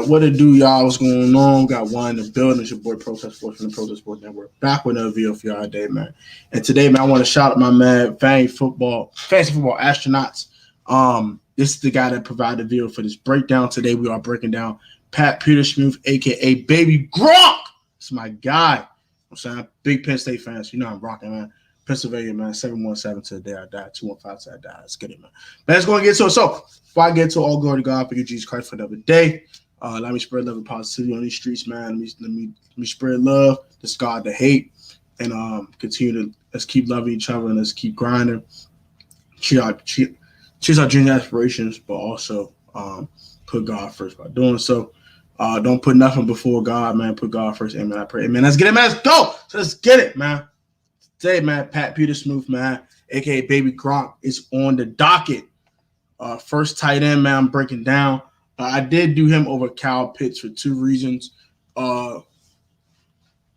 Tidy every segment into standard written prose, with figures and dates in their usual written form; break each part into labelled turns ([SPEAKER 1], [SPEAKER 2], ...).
[SPEAKER 1] What it do, y'all? What's going on? Got one in the building. It's your boy Protest Sports from the Protest Sports Network. Back with another video for y'all today, man. And today, man, I want to shout out my man, fantasy football astronauts. This is the guy that provided the video for this breakdown. Today, we are breaking down Pat Petersmith, aka Baby Gronk. It's my guy. I'm saying, big Penn State fans. You know I'm rocking, man. Pennsylvania, man. 717 to the day I die. 215 to the day I die. Let's get it, man. Let's go and get to it. So, before I get to all glory to God, thank you, Jesus Christ, for another day. Let me spread love and positivity on these streets, man. Let me spread love, discard the hate, and let's keep loving each other and let's keep grinding. Cheers our dreams and aspirations, but also put God first by doing so. Don't put nothing before God, man. Put God first. Amen. I pray. Amen. Let's get it, man. Let's go. So let's get it, man. Today, man, Pat Petersmith, man, aka Baby Gronk, is on the docket. First tight end, man, I'm breaking down. I did do him over Kyle Pitts for two reasons.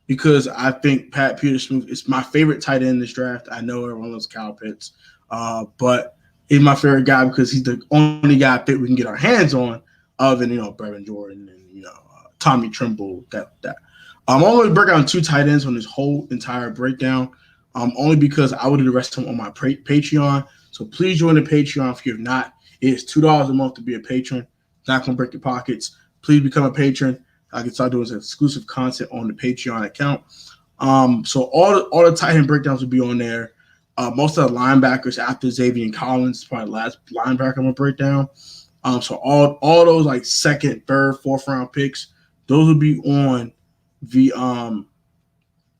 [SPEAKER 1] Because I think Pat Petersmith is my favorite tight end in this draft. I know everyone loves Kyle Pitts, but he's my favorite guy because he's the only guy I think we can get our hands on, other than Brevin Jordan and Tommy Trimble. That. I'm only breaking down two tight ends on this whole entire breakdown. Only because I will do the rest of them on my Patreon. So please join the Patreon if you have not. It is $2 a month to be a patron. It's not going to break your pockets. Please become a patron. I can start doing some exclusive content on the Patreon account. So all the tight end breakdowns will be on there. Most of the linebackers after Xavier Collins, probably the last linebacker I'm going to break down. So all those like second, third, fourth round picks, those will be on the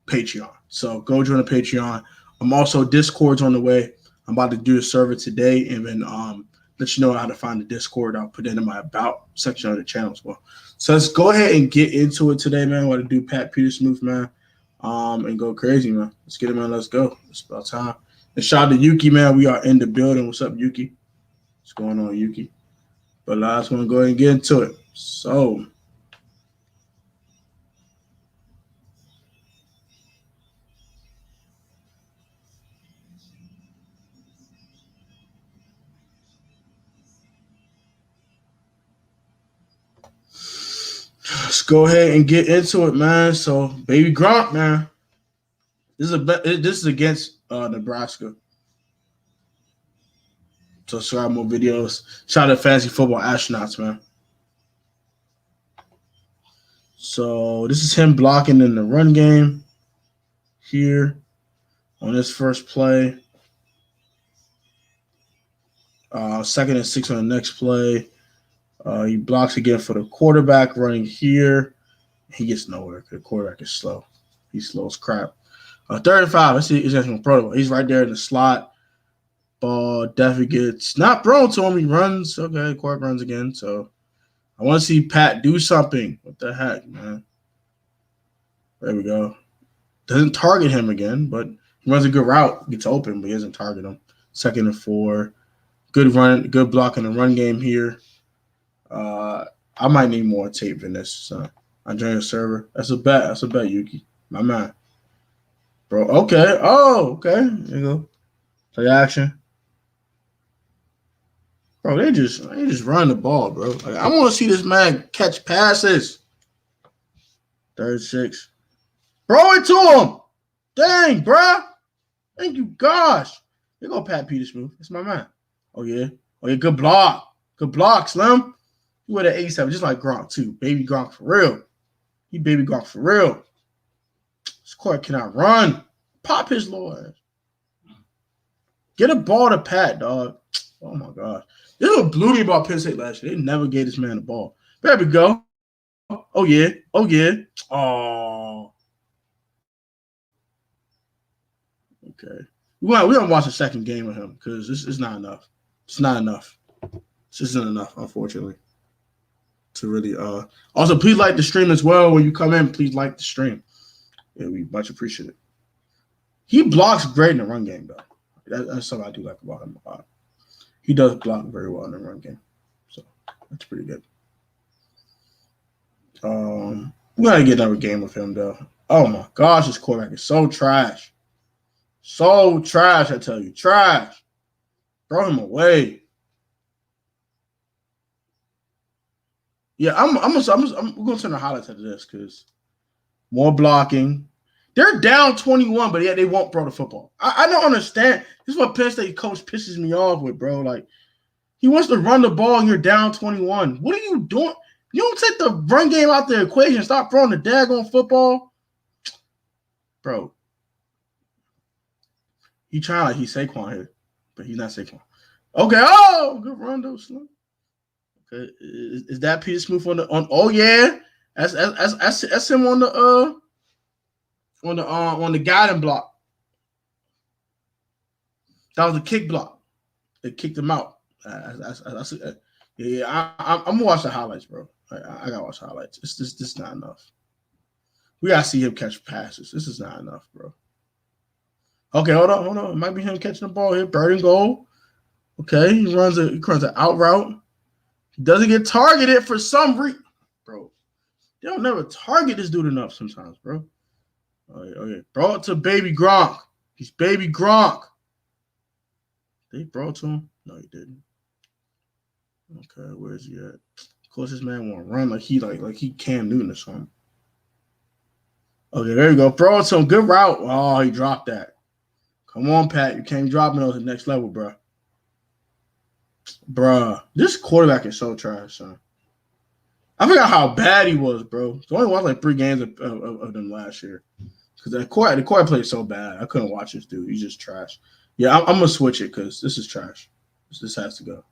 [SPEAKER 1] Patreon. So go join the Patreon. I'm also Discord's on the way. I'm about to do a server today and then let you know how to find the Discord. I'll put that in my about section of the channel as well. So let's go ahead and get into it today, man. I want to do Pat Petersmith, man, and go crazy, man. Let's get it, man. Let's go. It's about time. And shout out to Yuki, man. We are in the building. What's up, Yuki? What's going on, Yuki? But I just want to go ahead and get into it. So let's go ahead and get into it, man. So, Baby Gronk, man. This is against Nebraska. So, subscribe more videos. Shout out to Fantasy Football Astronauts, man. So, this is him blocking in the run game here on this first play. Second and 6 on the next play. He blocks again for the quarterback running here. He gets nowhere because the quarterback is slow. He's slow as crap. 3rd and 5. Let's see. He's actually pro. He's right there in the slot. Ball definitely gets not thrown to him. He runs. Okay, quarterback runs again. So I want to see Pat do something. What the heck, man? There we go. Doesn't target him again, but he runs a good route. Gets open, but he doesn't target him. 2nd and 4. Good run. Good block in the run game here. I might need more tape than this. So I joined the server. That's a bet, Yuki. My man. Bro, okay. Oh, okay. There you go. Play action. Bro, they just run the ball, bro. Like, I want to see this man catch passes. 3rd 6. Throw it to him. Dang, bro. Thank you, gosh. Here go Pat Petersmith. That's my man. Oh, yeah. Good block. Good block, Slim. He went at 87, just like Gronk, too. Baby Gronk for real. He Baby Gronk for real. This court cannot run. Pop his little ass. Get a ball to Pat, dog. Oh, my gosh. This is what blew me about Penn State last year. They never gave this man the ball. There we go. Oh, yeah. Oh, yeah. Oh. Okay. We don't watch the second game with him because this is not enough. It's not enough. This isn't enough, unfortunately. To really also please like the stream as well. When you come in, please like the stream. Yeah, we much appreciate it. He blocks great in the run game, though. That's something I do like about him a lot. He does block very well in the run game. So that's pretty good. We gotta get another game with him though. Oh my gosh, this quarterback is so trash. So trash, I tell you. Trash. Throw him away. Yeah, I'm going to turn the highlights into this because more blocking. They're down 21, but yeah, they won't throw the football. I don't understand. This is what Penn State coach pisses me off with, bro. Like, he wants to run the ball and you're down 21. What are you doing? You don't take the run game out the equation. Stop throwing the daggone football. Bro. He trying like he's Saquon here, but he's not Saquon. Okay, oh, good run though, Slim. Okay, is that Peter Smooth on? Oh yeah, that's him on the guiding block. That was a kick block. They kicked him out. Yeah, I'm gonna watch the highlights, bro. I gotta watch the highlights. This is not enough. We gotta see him catch passes. This is not enough, bro. Okay, hold on. It might be him catching the ball here. Bird and goal. Okay, he runs an out route. He doesn't get targeted for some reason, bro. They don't never target this dude enough sometimes, bro. Okay. Brought it to baby Gronk. He's baby Gronk. They brought to him? No, he didn't. Okay, where's he at? Of course, this man want to run like he Cam Newton or something. Okay, there you go. Throw it to him. Good route. Oh, he dropped that. Come on, Pat. You can't drop me on the next level, bro. Bruh, this quarterback is so trash, son. I forgot how bad he was, bro. So I only watched like 3 games of them last year. Because the quarterback played so bad. I couldn't watch this dude. He's just trash. Yeah, I'm going to switch it because this is trash. This has to go.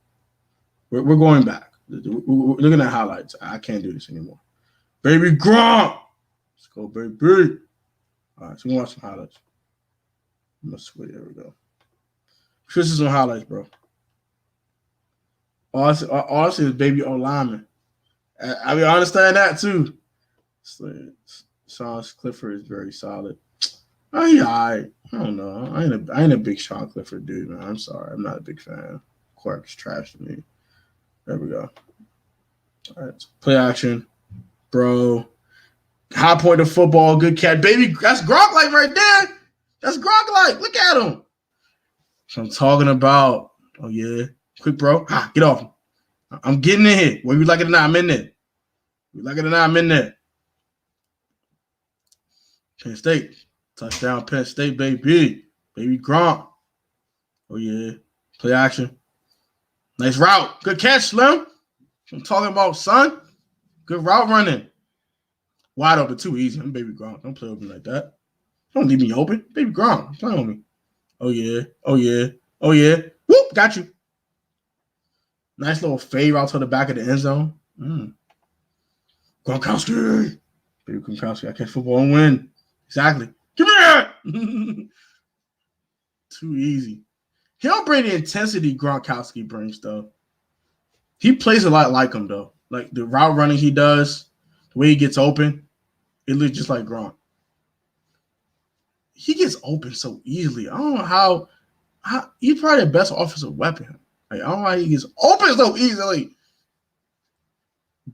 [SPEAKER 1] We're going back. We're looking at highlights. I can't do this anymore. Baby Gronk. Let's go, baby. All right, so we're going to watch some highlights. I'm going to switch. There we go. This is some highlights, bro. All I see is baby O lineman. I mean, I understand that too. Sean Clifford is very solid. Oh, yeah, I don't know. I ain't a big Sean Clifford dude, man. I'm sorry. I'm not a big fan. Quark's trash to me. There we go. All right. Play action. Bro. High point of football. Good catch. Baby, that's Gronk like right there. That's Gronk like. Look at him. So I'm talking about. Oh, yeah. Quick, bro. Get off him. I'm getting in here. Whether you like it or not, I'm in there. You like it or not, I'm in there. Penn State. Touchdown, Penn State, baby. Baby Gronk. Oh, yeah. Play action. Nice route. Good catch, Slim. I'm talking about, son. Good route running. Wide open, too easy. I'm baby Gronk. Don't play open like that. Don't leave me open. Baby Gronk. Play on me. Oh, yeah. Oh, yeah. Oh, yeah. Whoop. Got you. Nice little fade route to the back of the end zone. Gronkowski. Baby Gronkowski. I catch football and win. Exactly. Give me that. Too easy. He don't bring the intensity Gronkowski brings, though. He plays a lot like him, though. Like the route running he does, the way he gets open, it looks just like Gronk. He gets open so easily. I don't know how he's probably the best offensive weapon. Like, I don't know how he gets open so easily.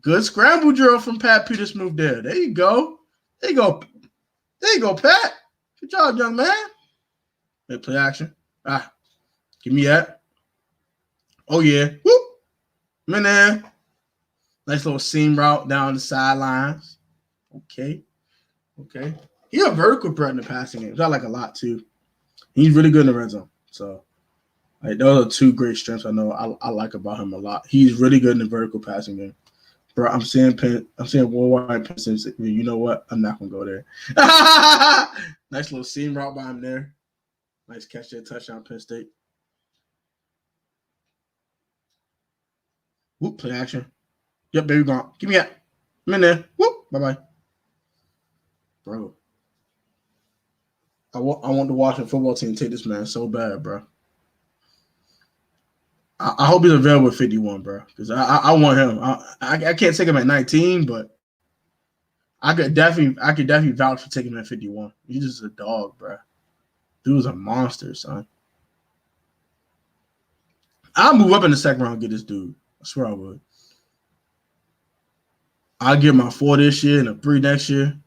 [SPEAKER 1] Good scramble drill from Pat Petersmooth there. There you go. There you go. There you go, Pat. Good job, young man. Hey, play action. Give me that. Oh, yeah. Whoop. I'm in there. Nice little seam route down the sidelines. Okay. He's a vertical threat in the passing game. I like a lot, too. He's really good in the red zone. So, like, those are 2 great strengths I know I like about him a lot. He's really good in the vertical passing game. Bro, I'm saying worldwide Pistons. You know what? I'm not gonna go there. Nice little seam route by him there. Nice catch there, touchdown, Penn State. Whoop, play action. Yep, baby, gone. Give me that. I'm in there. Whoop, bye-bye. Bro, I want the Washington football team to take this man so bad, bro. I hope he's available at 51, bro, because I want him. I can't take him at 19, but I could definitely vouch for taking him at 51. He's just a dog, bro. Dude's a monster, son. I'll move up in the second round and get this dude. I swear I would. I'll give my 4 this year and a 3 next year.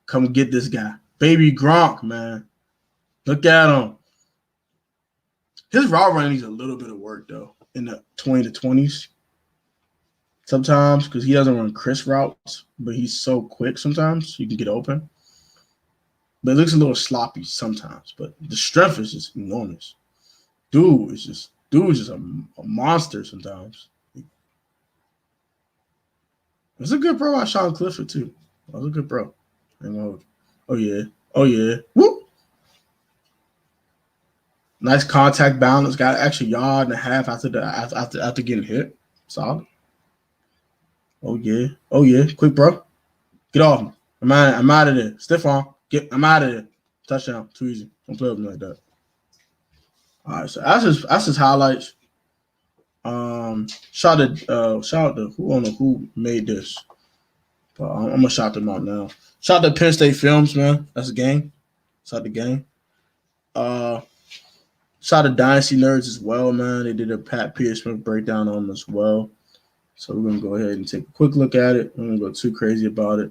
[SPEAKER 1] Come get this guy. Baby Gronk, man. Look at him. His route running needs a little bit of work, though, in the 20 to 20s. sometimes because he doesn't run crisp routes, but he's so quick sometimes you can get open. But it looks a little sloppy sometimes. But the strength is just enormous. Dude is just a monster sometimes. It's a good bro. I Sean Clifford too. That was a good bro. Oh yeah. Oh yeah. Whoop. Nice contact balance. Got actually yard and a half after getting hit. Solid. Oh yeah. Oh yeah. Quick bro. Get off me. I'm out of there. Stiff arm. I'm out of there. Touchdown. Too easy. Don't play with me like that. All right, so that's his highlights. Shout out to who I don't know who made this. But I'm gonna shout them out now. Shout out to Penn State Films, man. That's a game. Shout out the game. Uh, Shout out to Dynasty Nerds as well, man. They did a Pat Petersmith breakdown on them as well. So we're gonna go ahead and take a quick look at it. I'm gonna go too crazy about it.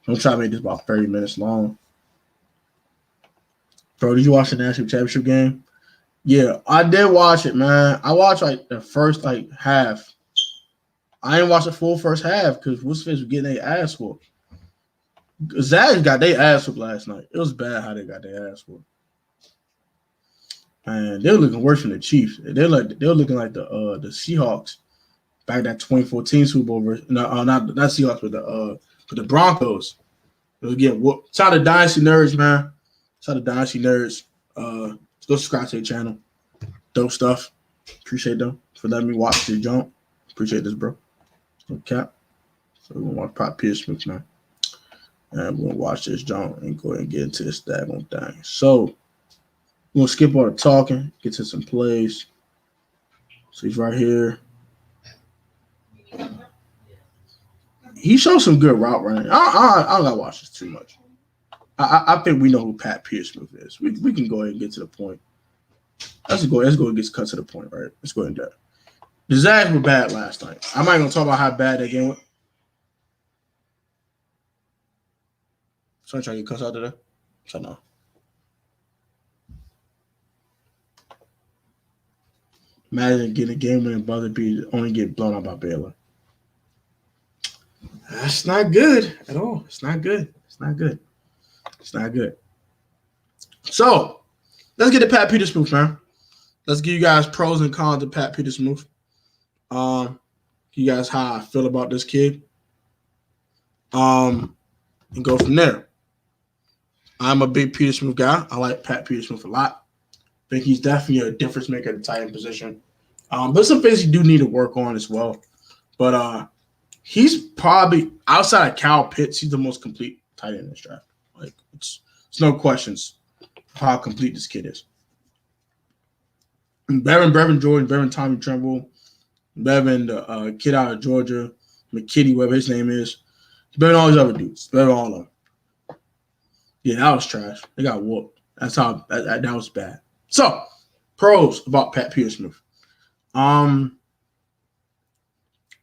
[SPEAKER 1] I'm gonna try to make this about 30 minutes long. Bro, did you watch the national championship game? Yeah, I did watch it, man. I watched like the first half. I didn't watch the full first half because What's was getting their ass whooped. Zags got their ass whooped last night. It was bad how they got their ass whooped. And they were looking worse than the Chiefs. They were looking like the Seahawks back that 2014 Super Bowl. Not Seahawks, but the Broncos. It was getting whooped. Shout out to Dynasty Nerds, man. Shout out to Dynasty Nerds. Go subscribe to their channel. Dope stuff. Appreciate them for letting me watch this jump. Appreciate this, bro. Okay. So we're gonna watch Pat Petersmith, man. And we're gonna watch this jump and go ahead and get into this daggone thing. So we're gonna skip all the talking, get to some plays. So he's right here. He shows some good route running. I don't gotta watch this too much. I think we know who Pat Petersmith is. We can go ahead and get to the point. Let's go and get cut to the point, right? Let's go ahead and do that. The Zags were bad last night. I'm not gonna talk about how bad that game went. Someone trying to get cussed out today? So no. Imagine getting a game winning buzzer beat only get blown out by Baylor. That's not good at all. It's not good. It's not good. It's not good. So let's get to Pat Petersmith, man. Let's give you guys pros and cons of Pat Petersmith. You guys how I feel about this kid. And go from there. I'm a big Petersmith guy. I like Pat Petersmith a lot. I think he's definitely a difference maker at the tight end position. But some things you do need to work on as well. But he's probably outside of Kyle Pitts, he's the most complete tight end in this draft. Like it's no questions how complete this kid is. Brevin Jordan, Brevin Tommy Tremble, Brevin, the kid out of Georgia, McKitty, whatever his name is. He's better than all these other dudes. Better than all of them. Yeah, that was trash. They got whooped. That's how that was bad. So, pros about Pat Petersmith.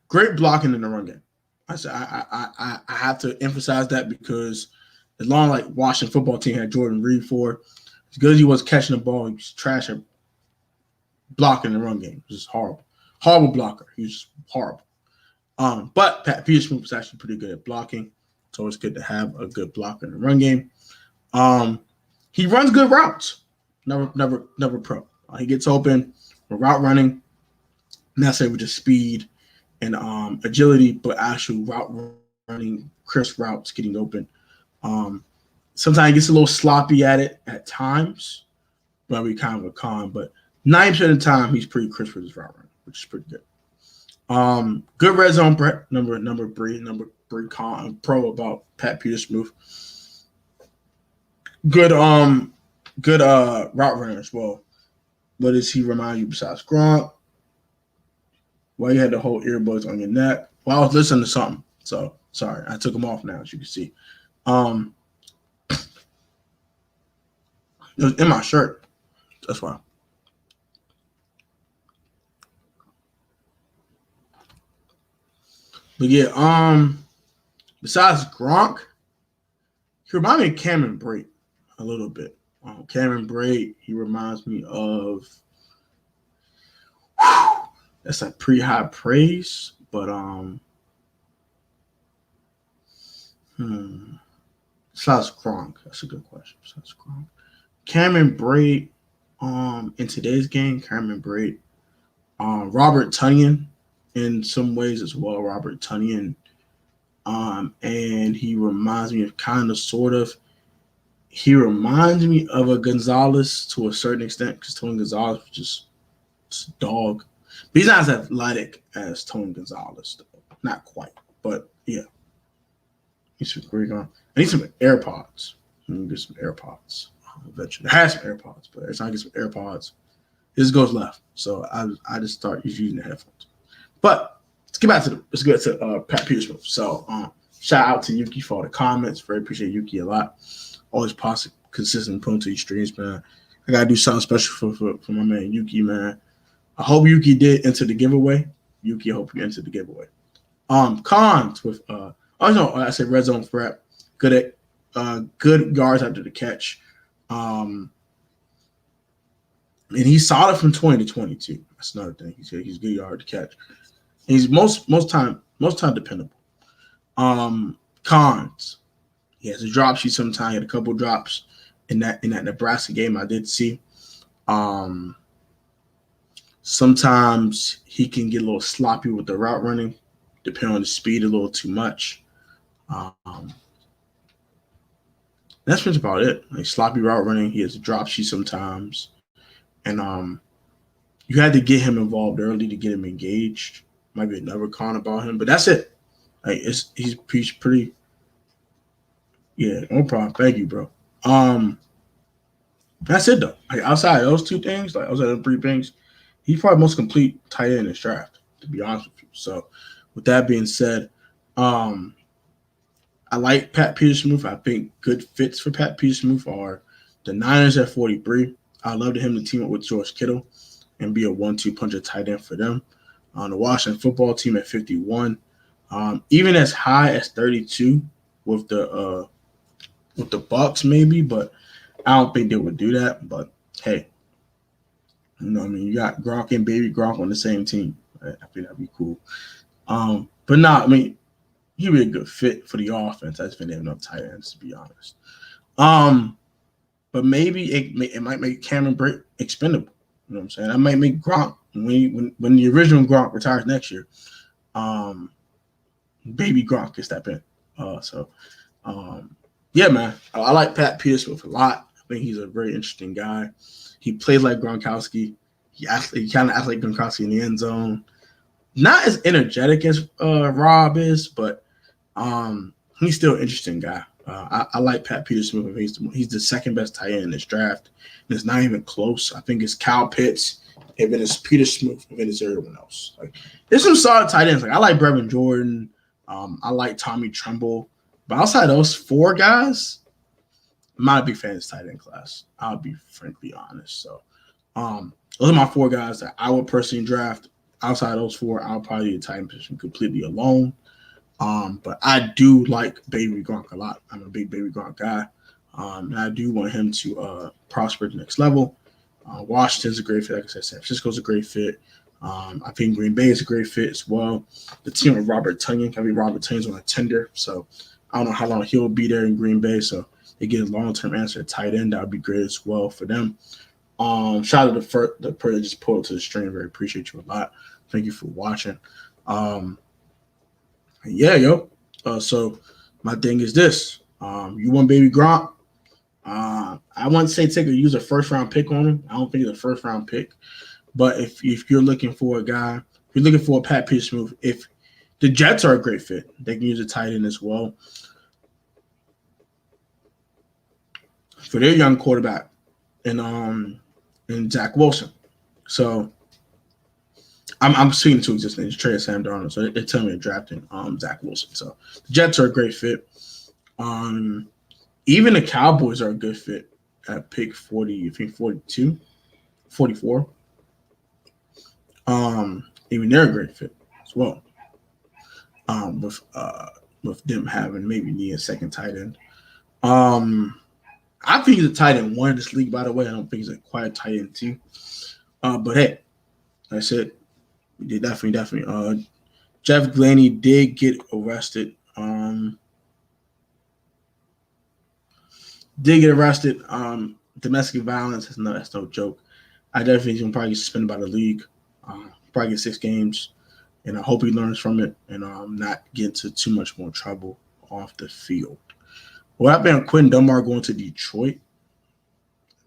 [SPEAKER 1] Great blocking in the run game. I have to emphasize that because as long as like Washington football team had Jordan Reed for, as good as he was catching the ball, he was trash at blocking the run game. It was just horrible. Horrible blocker. He was just horrible. But Pat Petersmith was actually pretty good at blocking. It's always good to have a good blocker in the run game. He runs good routes. Never pro. He gets open with route running, not say with just speed and agility, but actual route running, crisp routes, getting open. Sometimes he gets a little sloppy at it at times, but we kind of a con. But 90% of the time, he's pretty crisp with his route running, which is pretty good. Good red zone prep, number three pro about Pat Petersmith. Good route runner as well. What does he remind you besides Gronk? Well, you had the whole earbuds on your neck. Well, I was listening to something, so sorry. I took them off now, as you can see. It was in my shirt. That's why. But yeah, besides Gronk, he reminds me of Cameron Brate a little bit. Cameron Brate, he reminds me of that's like pretty high praise, but Besides Gronk, that's a good question. Besides Gronk, Cameron Braid. In today's game, Cameron Braid. Robert Tunyon, in some ways as well. Robert Tunyon. And he reminds me of kind of, sort of. He reminds me of a Gonzalez to a certain extent because Tony Gonzalez was just a dog. But he's not as athletic as Tony Gonzalez, though. Not quite. But yeah, he's some great on. I need some AirPods. Let me get some AirPods. Eventually, I have some AirPods, but every time I get some AirPods, this goes left. So I just start using the headphones. But let's get back to Pat Petersmith. So shout out to Yuki for all the comments. Very appreciate Yuki a lot. Always positive, consistent putting to these streams, man. I gotta do something special for my man Yuki, man. I hope Yuki did enter the giveaway. Yuki, I hope you entered the giveaway. Cons with I said red zone threat. Good yards after the catch. And he's solid from 20 to 22. That's another thing. He's good yard to catch. And he's most time dependable. Cons. He has a drop sheet sometimes. He had a couple drops in that Nebraska game I did see. Sometimes he can get a little sloppy with the route running, depending on the speed a little too much. That's just about it. Like sloppy route running. He has a drop sheet sometimes. And you had to get him involved early to get him engaged. Might be another con about him, but that's it. Like he's pretty. Yeah, no problem. Thank you, bro. That's it though. Like outside of those two things, like outside of the three things, he's probably most complete tight end in this draft, to be honest with you. So with that being said, I like Pat Petersmith. I think good fits for Pat Petersmith are the Niners at 43. I'd love to him to team up with George Kittle and be a 1-2 puncher tight end for them. On the Washington football team at 51. Even as high as 32 with the Bucks maybe, but I don't think they would do that. But hey, you got Gronk and baby Gronk on the same team. Right? I think that'd be cool. But nah, he'd be a good fit for the offense. I just think they have enough tight ends, to be honest. But maybe it might make Cameron Brate expendable. You know what I'm saying? I might make Gronk when the original Gronk retires next year. Baby Gronk can step in. Yeah, man. I like Pat Petersmith a lot. I think he's a very interesting guy. He plays like Gronkowski. He kind of acts like Gronkowski in the end zone. Not as energetic as Rob is, but he's still an interesting guy. I like Pat Petersmith. He's the second best tight end in this draft. And it's not even close. I think it's Kyle Pitts, and then it's Petersmith, and then it's everyone else. Like there's some solid tight ends. Like I like Brevin Jordan. I like Tommy Tremble. But outside those four guys, I'm not a big fan of this tight end class. I'll be frankly honest. So those are my four guys that I would personally draft. Outside those four, I'll probably do the tight end position completely alone. But I do like Baby Gronk a lot. I'm a big Baby Gronk guy. And I do want him to prosper at the next level. Washington's a great fit. Like I said, San Francisco's a great fit. I think Green Bay is a great fit as well. The team with Robert Tunyon, Robert Tunyon's on a tender, so I don't know how long he'll be there in Green Bay. So they get a long-term answer at tight end. That would be great as well for them. Shout out to the person that just pulled to the stream. Very appreciate you a lot. Thank you for watching. So my thing is this. You want Baby Gronk? I wouldn't say use a first-round pick on him. I don't think it's a first-round pick. But if you're looking for a guy, if you're looking for a Pat Petersmith, if the Jets are a great fit, they can use a tight end as well for their young quarterback and Zach Wilson. So I'm speaking to existing trade Sam Darnold. So they're telling me they're drafting Zach Wilson. So the Jets are a great fit. Even the Cowboys are a good fit at pick 40, I think 42, 44. Even they're a great fit as well. With them having maybe need a second tight end. I think he's a tight end one in this league, by the way. I don't think he's quite a tight end two. But hey, like I said, we did definitely. Jeff Glaney did get arrested. Did get arrested. Domestic violence is no that's no joke. I definitely think he's gonna probably get suspended by the league. Probably get 6 games, and I hope he learns from it and not get into too much more trouble off the field. What happened? Quentin Dunbar going to Detroit.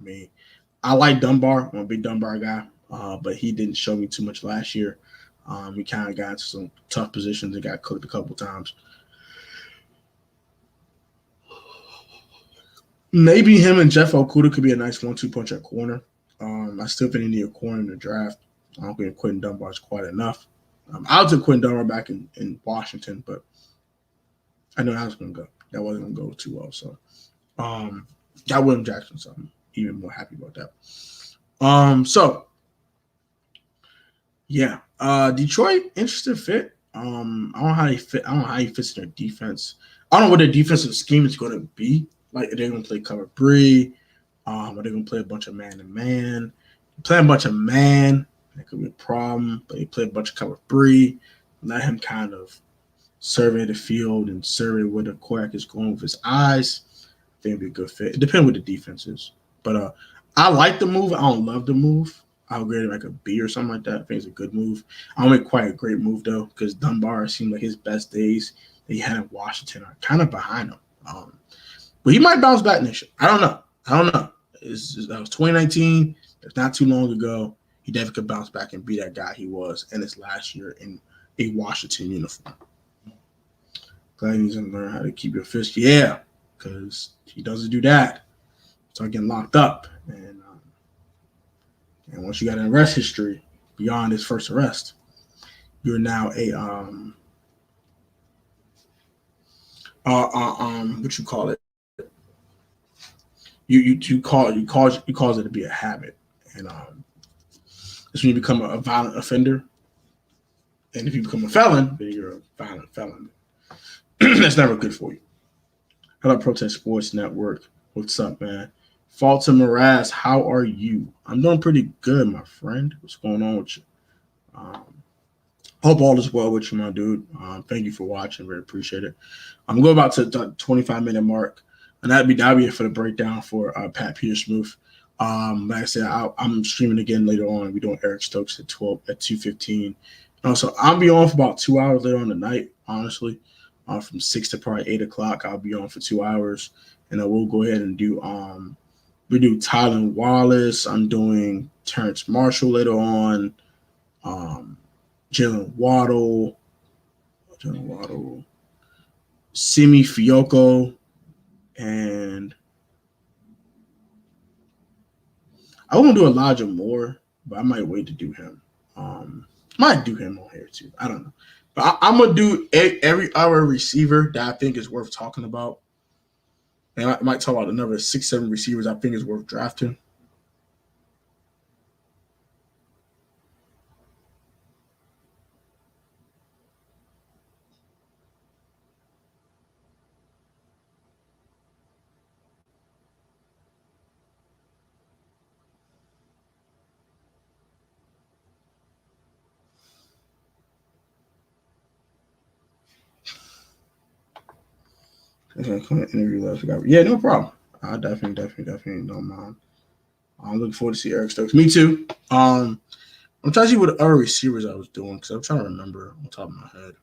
[SPEAKER 1] I mean, I like Dunbar. I'm a big Dunbar guy, but he didn't show me too much last year. He kind of got into some tough positions and got cooked a couple times. Maybe him and Jeff Okuda could be a nice 1-2 punch at corner. I still think he need a corner in the draft. I don't think Quentin Dunbar is quite enough. I took Quentin Dunbar back in Washington, but I know that was going to go. That wasn't going to go too well. So, got William Jackson, so I'm even more happy about that. So yeah, Detroit, interesting fit. I don't know how he fit. I don't know how he fits in their defense. I don't know what their defensive scheme is going to be. Like, are they going to play cover three? Are they going to play a bunch of man to man? Play a bunch of man, that could be a problem. But he play a bunch of cover three. Let him kind of survey the field and survey where the quarterback is going with his eyes. I think it'd be a good fit. It depends what the defense is. But I like the move. I don't love the move. I'll grade it like a B or something like that. I think it's a good move. I don't make quite a great move, though, because Dunbar seemed like his best days that he had in Washington are kind of behind him. But he might bounce back next year. I don't know. That was 2019. It's not too long ago. He definitely could bounce back and be that guy he was in his last year in a Washington uniform. Glad he's going to learn how to keep your fist. Yeah, because he doesn't do that. Start getting locked up. And once you got an arrest history beyond his first arrest, you're now a what you call it? You cause it to be a habit, and that's when you become a violent offender. And if you become a felon, then you're a violent felon. That's never good for you. Hello, Protest Sports Network. What's up, man? Falta Moraz, how are you? I'm doing pretty good, my friend. What's going on with you? Hope all is well with you, my dude. Thank you for watching. Very appreciate it. I'm going about to the 25-minute mark, and that'd be it for the breakdown for Pat Petersmooth. Like I said, I'm streaming again later on. We're doing Eric Stokes at 2:15. Also, I'll be on for about 2 hours later on tonight, honestly. From 6 to probably 8 o'clock, I'll be on for 2 hours. And we'll go ahead and do we do Tylen Wallace. I'm doing Terrence Marshall later on. Jalen Waddle, Simi Fioco, and I want to do Elijah Moore, but I might wait to do him. Might do him on here too. I don't know. But I'm going to do every other receiver that I think is worth talking about. And I might talk about another 6-7 receivers I think is worth drafting. Yeah, no problem. I definitely don't mind. I'm looking forward to see Eric Stokes. Me too. I'm trying to see what other receivers I was doing because I'm trying to remember on top of my head.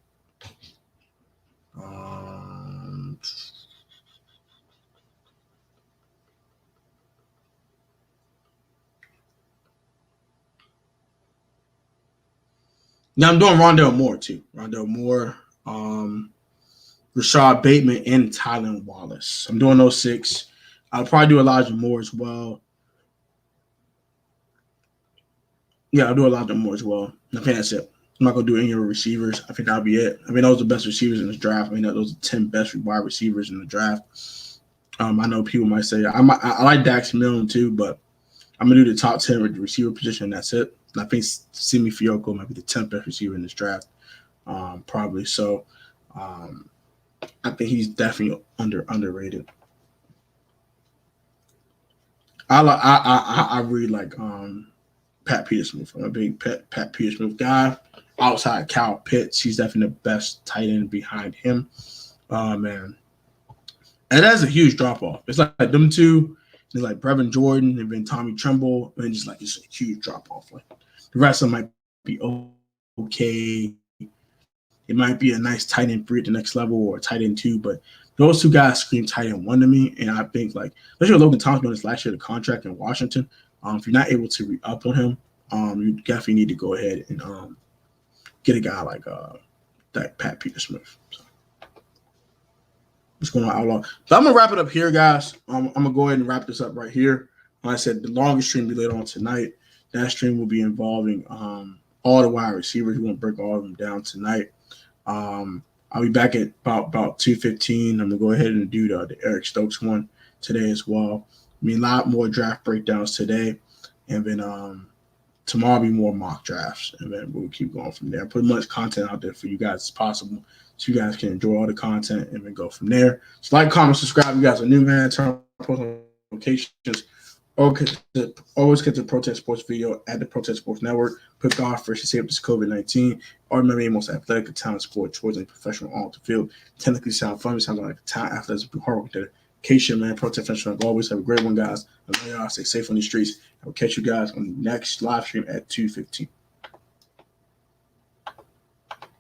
[SPEAKER 1] Now I'm doing Rondale Moore too. Rondale Moore, Rashad Bateman, and Tylen Wallace. I'm doing those 6. I'll probably do Elijah Moore as well. Yeah, I'll do Elijah Moore as well. I think that's it. I'm not going to do any of the receivers. I think that'll be it. I mean, those are the best receivers in this draft. I mean, those are 10 best wide receivers in the draft. I know people might say I like Dax Milne too, but I'm going to do the top 10 with the receiver position, and that's it. And I think Simi Fioco might be the 10th best receiver in this draft, probably. So I think he's definitely underrated. I really like Pat Petersmooth. I'm a big Pat Petersmooth guy. Outside Kyle Pitts, he's definitely the best tight end behind him. Man, And that's a huge drop off. It's like them two, it's like Brevin Jordan and then Tommy Tremble, and just like it's a huge drop off. Like the rest of them might be okay. It might be a nice tight end 3 at the next level or tight end 2, but those two guys scream tight end 1 to me. And I think like especially Logan Thomas on his last year of the contract in Washington. If you're not able to re-up on him, you definitely need to go ahead and get a guy like Pat Petersmith. So, what's going on, Outlaw? So I'm gonna wrap it up here, guys. I'm gonna go ahead and wrap this up right here. Like I said, the longest stream will be later on tonight. That stream will be involving all the wide receivers. We won't break all of them down tonight. I'll be back at about 2:15. I'm gonna go ahead and do the Eric Stokes one today as well. I mean, a lot more draft breakdowns today, and then tomorrow will be more mock drafts, and then we'll keep going from there. Put as much content out there for you guys as possible, so you guys can enjoy all the content, and then go from there. So like, comment, subscribe. You guys are new, man. Turn on post notifications. Always get the Protest Sports video at the Protest Sports Network. Put God first to save this COVID-19. Or remember the most athletic, talent, sport, choice, and professional on the field. Technically sound fun. Sounds like talent, athletics, hard work, dedication, man. Protest Festival. Always have a great one, guys. I know y'all stay safe on the streets. I will catch you guys on the next live stream at 2:15.